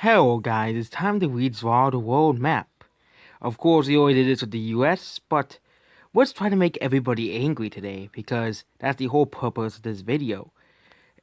Hello guys, it's time to redraw the world map. Of course, we already did this with the US, but let's try to make everybody angry today because that's the whole purpose of this video.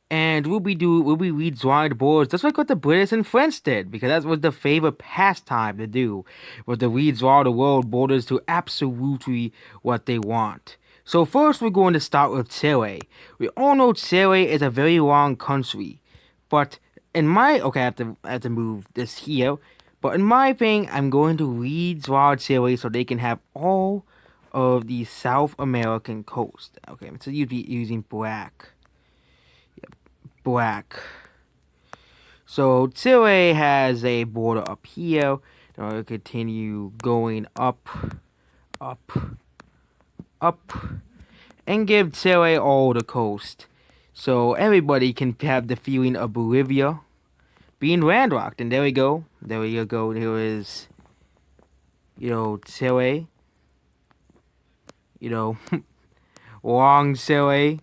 And we'll be redrawing the borders just like what the British and French did, because that was the favorite pastime to do, was to redraw the world borders to absolutely what they want. So first we're going to start with Chile. We all know Chile is a very long country, but okay, I have to move this here. But in my opinion, I'm going to redraw Chile so they can have all of the South American coast. Okay, so you'd be using black. So Chile has a border up here. Then we'll continue going up, up, up, and give Chile all the coast. So everybody can have the feeling of Bolivia being landlocked. And there we go. There we go. Here is, Chile. Long Chile.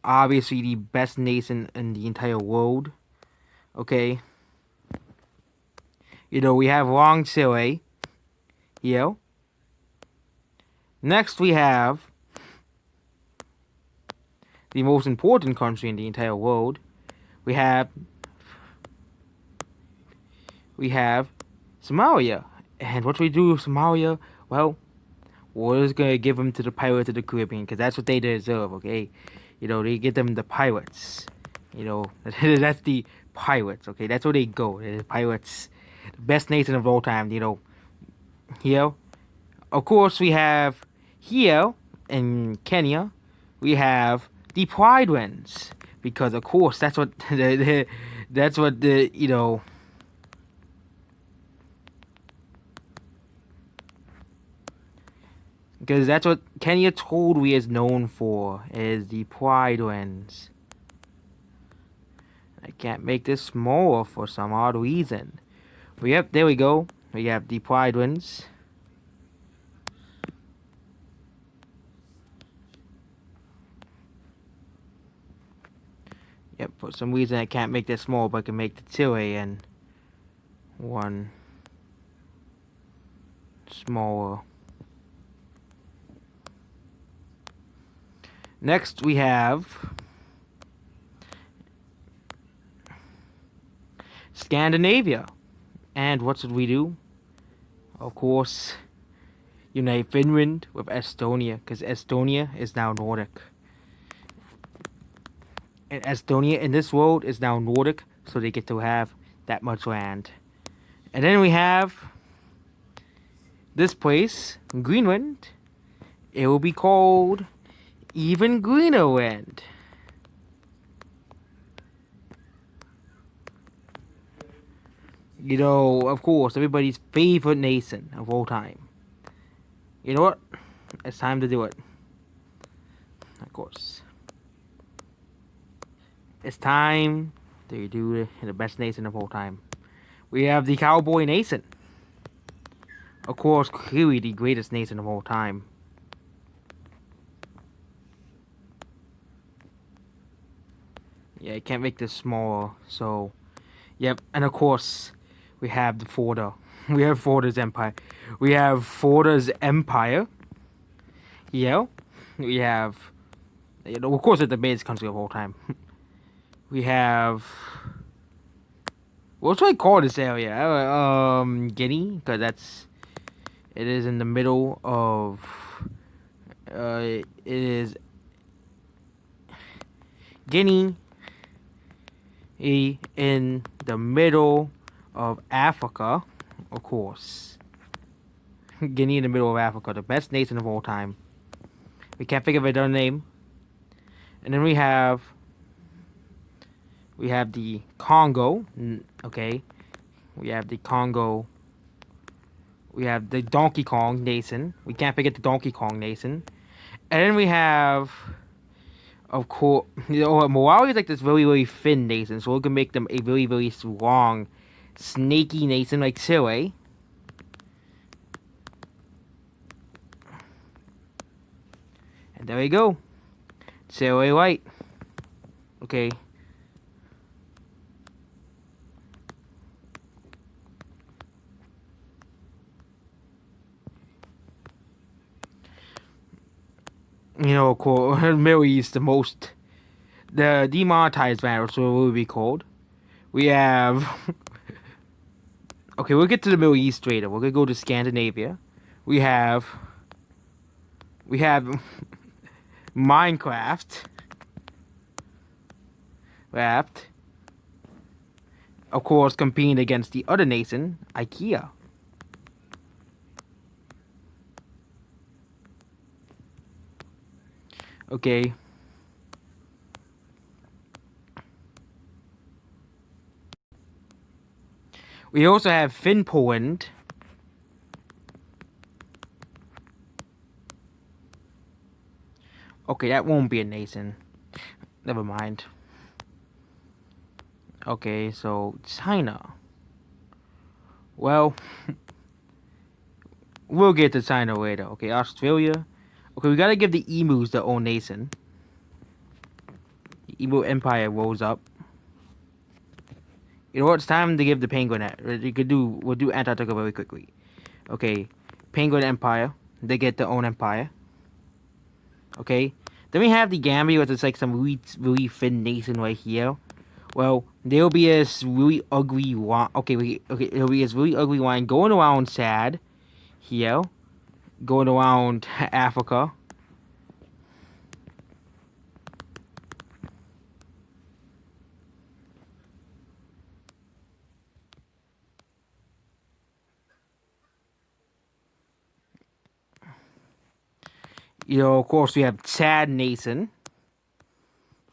Obviously the best nation in the entire world. Okay. We have Long Chile. Here. Next we have the most important country in the entire world. We have Somalia. And what we do with Somalia? Well, we're just gonna give them to the Pirates of the Caribbean, because that's what they deserve, okay? They get them the pirates. That's the pirates, okay? That's where they go. The pirates, the best nation of all time, Here, of course, we have here in Kenya, we have the Pride Winds, because of course that's what that's what the because that's what Kenya totally is known for, is the Pride Winds. I can't make this smaller for some odd reason. But yep, there we go. We have the Pride Winds. Yep, for some reason I can't make this small, but I can make the Chile and one smaller. Next we have Scandinavia. And what should we do? Of course, unite Finland with Estonia, because Estonia is now Nordic. And Estonia in this world is now Nordic, so they get to have that much land. And then we have this place, Greenland. It will be called Even Greenerland. Of course, everybody's favorite nation of all time. You know what? It's time to do it. Of course. It's time to do the best nation of all time. We have the Cowboy Nation. Of course, clearly the greatest nation of all time. Yeah, I can't make this smaller, so... Yep, and of course, we have the Forda. We have Forda's Empire. We have Forda's Empire. Yeah. We have... of course, it's the biggest country of all time. We have... what should I call this area? Guinea? Because it is in the middle of... it is... Guinea... in the middle of Africa, of course. Guinea in the middle of Africa, the best nation of all time. We can't think of another name. And then we have the Congo, okay. We have the Congo. We have the Donkey Kong Nation. We can't forget the Donkey Kong Nation. And then we have, of course, Malawi is like this very, very thin nation, so we can make them a very, very strong, snaky nation like Chile. And there we go. Chile white. Okay. Of course, Middle East, the demonetized land, so what would be called. We have, okay, we'll get to the Middle East later. We're gonna go to Scandinavia. We have, we have Minecraft, Raft, of course, competing against the other nation, IKEA. Okay. We also have Finpoland. Okay, that won't be a nation. Never mind. Okay, so China. Well, we'll get to China later. Okay, Australia. Okay, we gotta give the emus their own nation. The emu empire rolls up. You know what? It's time to give the penguin that. We'll do Antarctica very quickly. Okay, Penguin Empire. They get their own empire. Okay. Then we have the Gambia, which is like some really thin nation right here. Well, there'll be this really ugly one. Okay, there'll be this really ugly line going around Sad here, going around Africa. Of course, we have Chad Nation.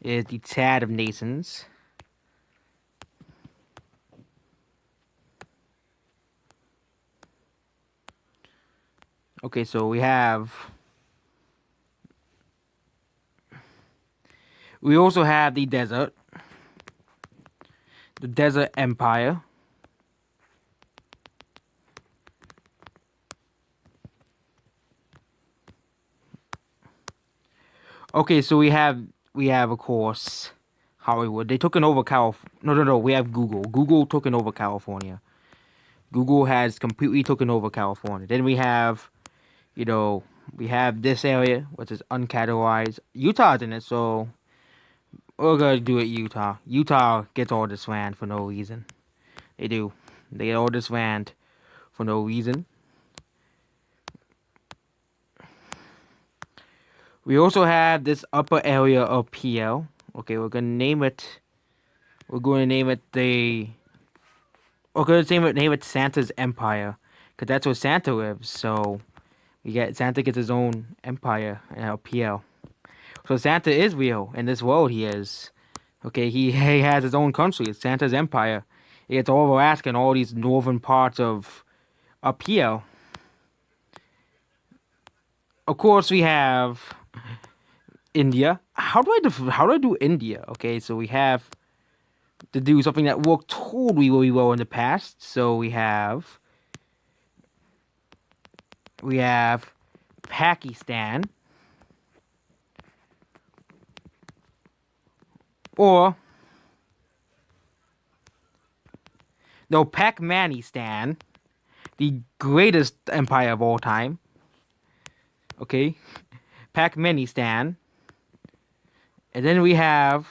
Is the Chad of nations. Okay, so we also have the desert empire. Okay, so we have of course Hollywood. They took over No. We have Google. Google took over California. Google has completely taken over California. Then we have this area which is uncategorized. Utah's in it, so we're gonna do it. Utah. Utah gets all this land for no reason. They do. They get all this land for no reason. We also have this upper area of PL. Okay, we're gonna name it. We're going to name it the. We're gonna name it Santa's Empire, cause that's where Santa lives. So Santa gets his own empire in PL. So Santa is real in this world. He is. Okay, he has his own country. It's Santa's Empire. It's all Alaska and all these northern parts of PL. Of course, we have India. How do I do India? Okay, so we have to do something that worked totally really well in the past. So we have Pakistan, or no, Pakmanistan, the greatest empire of all time. Okay, Pakmanistan, and then we have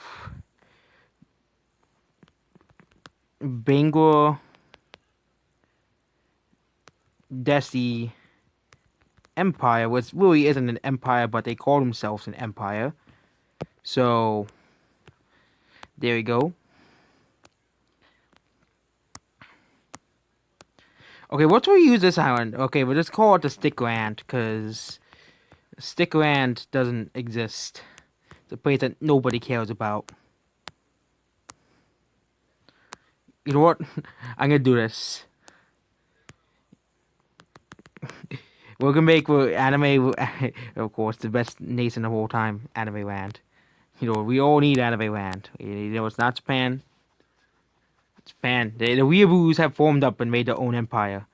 Bangladeshi Empire, which really isn't an empire, but they call themselves an empire. So there we go. Okay, what do we use this island? Okay, we'll just call it the Stickland, because Stickland doesn't exist. It's a place that nobody cares about. You know what? I'm gonna do this. We're gonna make anime, of course, the best nation of all time, anime land. We all need anime land. It's not Japan. Japan. The weeaboos have formed up and made their own empire.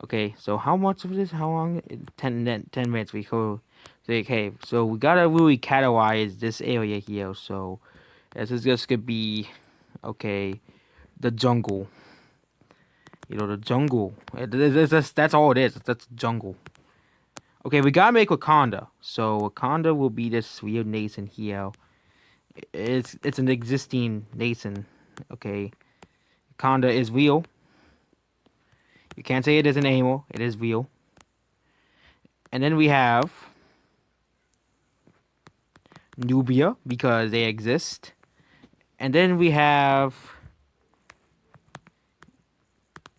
Okay, so how much of this? How long? 10 minutes. We go. Okay, so we gotta really categorize this area here. So this is just gonna be, okay, the jungle. The jungle. That's all it is. That's jungle. Okay, we gotta make Wakanda. So Wakanda will be this real nation here. It's an existing nation. Okay, Wakanda is real. You can't say it isn't anymore. It is real. And then we have Nubia because they exist. And then we have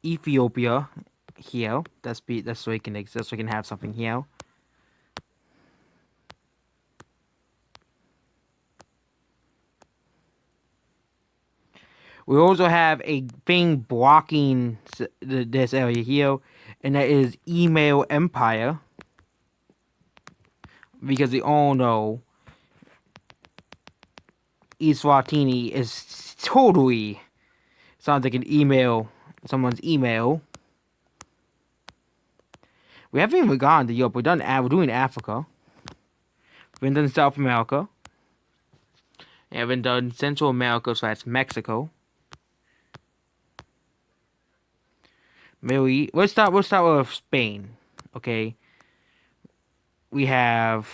Ethiopia here. That's so it can exist. So we can have something here. We also have a thing blocking this area here, and that is Email Empire. Because we all know Eswatini is totally sounds like an email, someone's email. We haven't even gone to Europe. We're doing Africa. We've done South America. We haven't done Central America, so that's Mexico. Middle East. Let's start with Spain. Okay. We have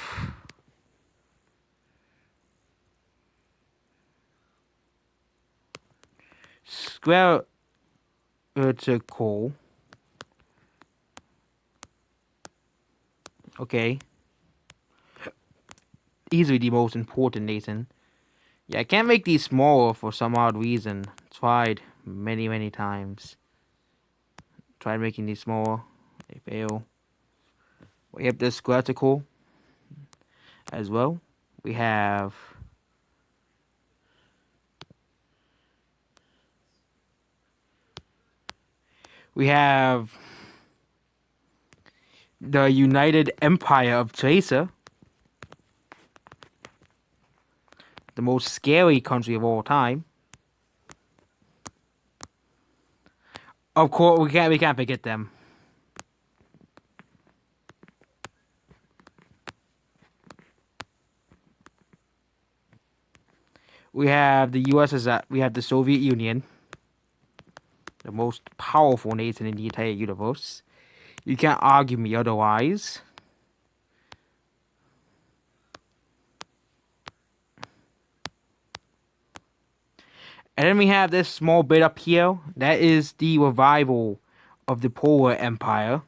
Square Vertical. Okay. Easily the most important nation. Yeah, I can't make these smaller for some odd reason. Tried many times. Tried making these smaller. They fail. We have this vertical as well. We have the United Empire of Tracer, the most scary country of all time. Of course, we can't forget them. We have the U.S. We have the Soviet Union, the most powerful nation in the entire universe. You can't argue me otherwise. And then we have this small bit up here. That is the revival of the Polar Empire.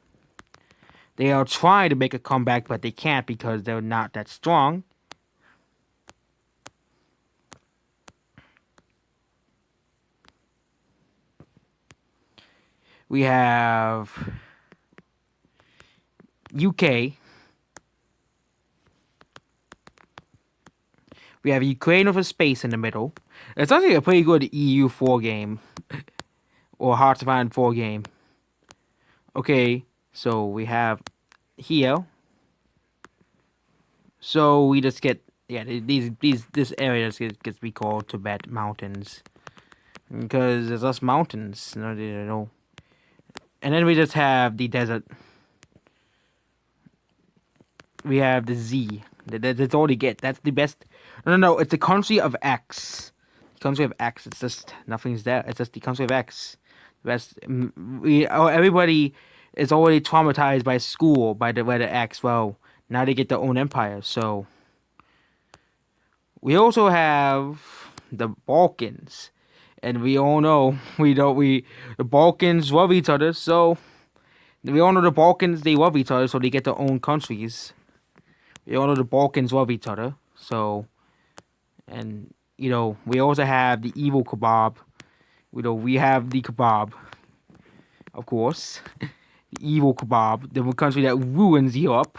They are trying to make a comeback, but they can't because they're not that strong. We have UK. We have Ukraine with a space in the middle. It's actually a pretty good EU 4 game. Or Hearts of Iron 4 game. Okay, so we have here. So we just get, yeah, this area just gets we call Tibet Mountains. Because there's less mountains. No. And then we just have the desert. We have the Z. That's all you get. That's the best. No. It's the country of X. The country of X. It's just nothing's there. It's just the country of X. The best. Everybody is already traumatized by school by the letter X. Well, now they get their own empire. So we also have the Balkans, and we all know the Balkans love each other. So we all know the Balkans, they love each other, so they get their own countries. We all know the Balkans love each other, so, and, we also have the evil kebab. We have the kebab, of course. The evil kebab, the country that ruins Europe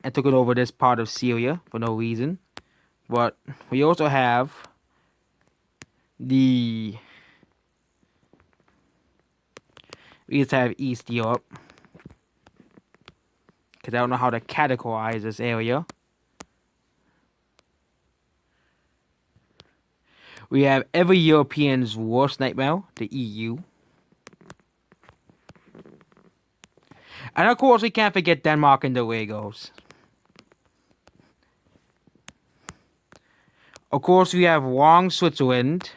and took it over this part of Syria for no reason. But we also have we just have East Europe. Because I don't know how to categorize this area. We have every European's worst nightmare, the EU. And of course, we can't forget Denmark and the Legos. Of course, we have Long Switzerland.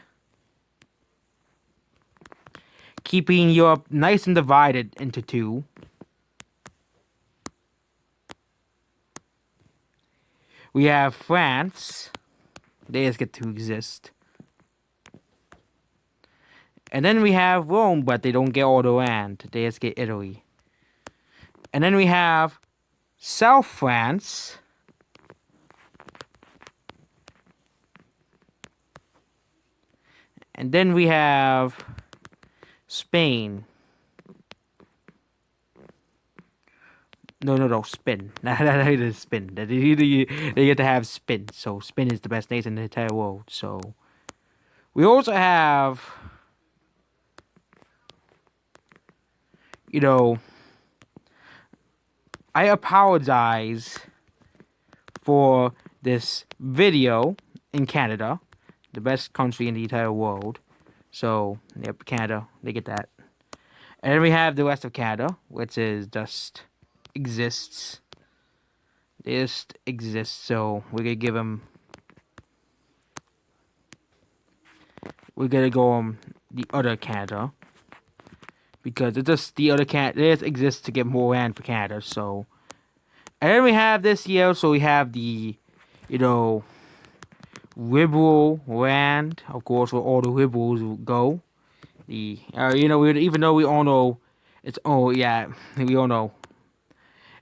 Keeping Europe nice and divided into two. We have France. They just get to exist. And then we have Rome, but they don't get all the land. They just get Italy. And then we have South France. And then we have Spain. No, spin. That is spin. They get to have spin. So spin is the best nation in the entire world. So we also have, I apologize for this video in Canada, the best country in the entire world. So, yep, Canada, they get that. And then we have the rest of Canada, which is just exists. They just exist. So we're gonna give them. We're gonna go the other Canada because it's just the other Canada. It just exists to get more land for Canada. So, and then we have this here. So we have the, liberal land, of course, where all the liberals go. The even though we all know it's we all know.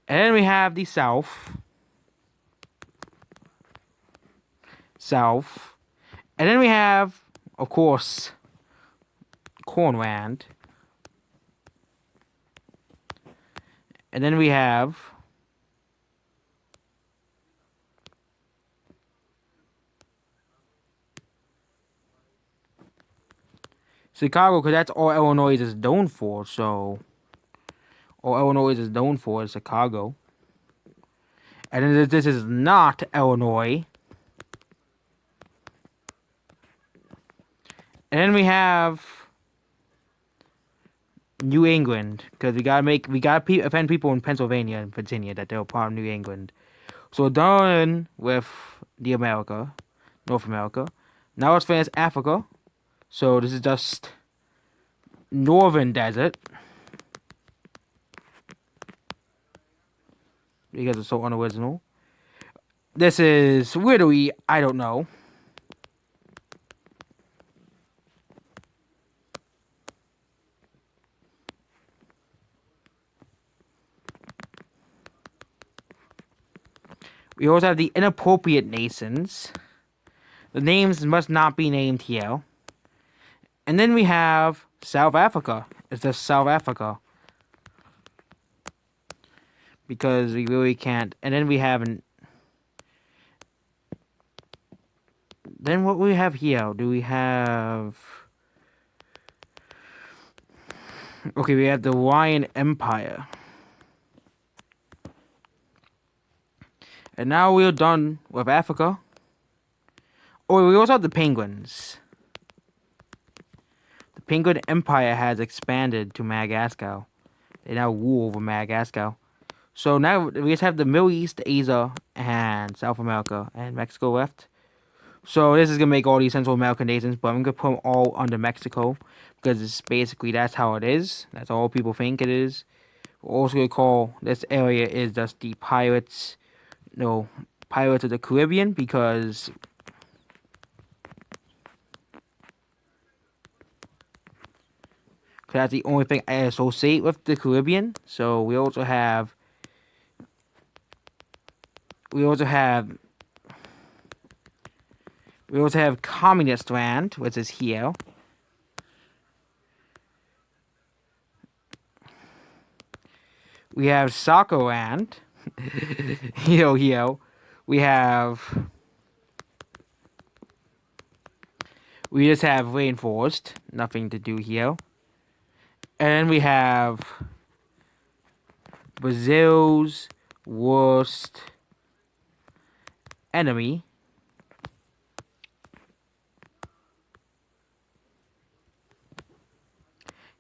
And then we have the South. And then we have, of course, Cornland. And then we have Chicago, because that's all Illinois is known for. So, all Illinois is known for is Chicago. And then this is not Illinois. And then we have New England, because we gotta offend people in Pennsylvania and Virginia that they're part of New England. So we're done with North America. Now let's finish Africa. So this is just northern desert. Because it's so unoriginal. This is literally, I don't know. We also have the inappropriate nations. The names must not be named here. And then we have South Africa. It's just South Africa. Because we really can't. And then we have Then what we have here? Do we have... Okay, we have the Hawaiian Empire. And now we're done with Africa. Oh, we also have the Penguins. The Penguin Empire has expanded to Madagascar. They now rule over Madagascar. So now we just have the Middle East, Asia, and South America, and Mexico left. So this is going to make all these Central American nations, but I'm going to put them all under Mexico. Because it's basically, that's how it is. That's all people think it is. We're also going to call this area is just the Pirates of the Caribbean, because that's the only thing I associate with the Caribbean. So we also have Communist Land, which is here. We have Soccer Land. We just have rainforest, nothing to do here. And we have Brazil's worst enemy.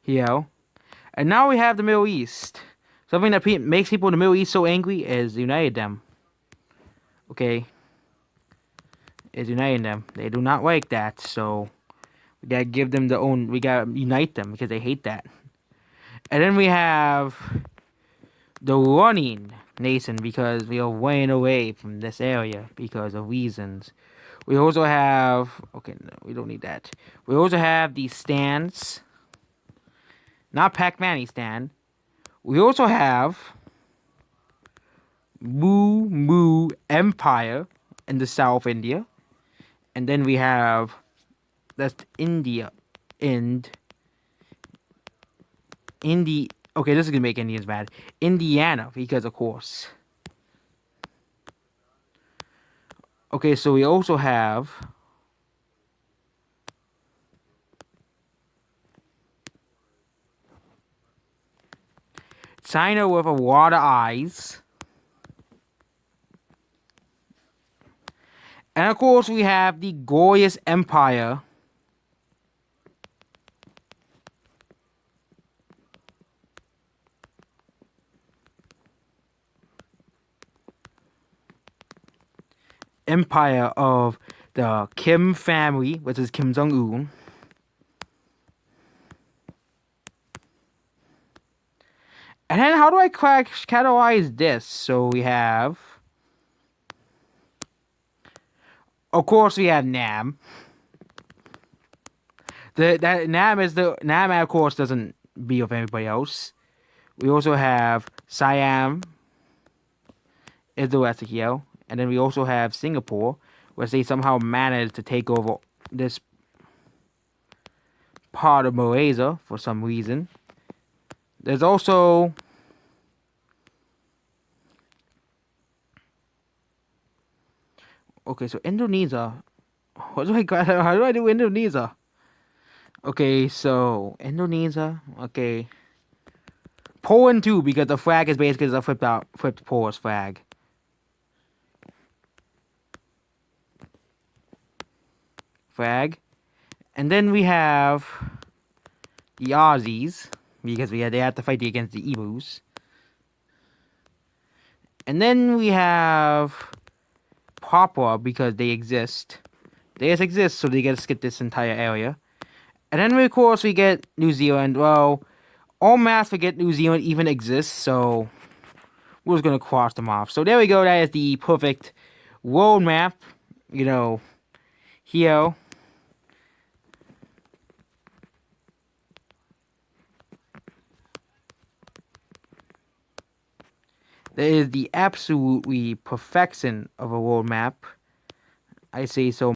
Here. And now we have the Middle East. Something that makes people in the Middle East so angry is uniting them. Okay? Is uniting them. They do not like that, so we gotta give them we gotta unite them because they hate that. And then we have the running nation because we are way away from this area because of reasons. We also have okay, no, we don't need that. We also have the stands, not Pac-Man stand. We also have Moo Moo Empire in the South India, and then we have that's India, and Okay, this is gonna make Indians mad. Indiana, because of course. Okay, so we also have China with a water eyes. And of course, we have the glorious empire. Empire of the Kim family, which is Kim Jong-un. And then how do I categorize this? So we have... Of course, we have Nam. Nam, of course, doesn't be of anybody else. We also have Siam, is the Ezekiel, and then we also have Singapore, where they somehow managed to take over this part of Malaysia for some reason. There's also okay, so Indonesia. How do I do Indonesia? Okay, so Indonesia. Okay, Poland too, because the flag is basically a flipped Polish flag. And then we have the Aussies because they have to fight against the Ebus. And then we have Papua because they exist. They just exist, so they get to skip this entire area. And then, of course, we get New Zealand. Well, all maps forget New Zealand even exists, so we're just going to cross them off. So there we go. That is the perfect world map. You know, here. That is the absolutely perfection of a world map. I say so.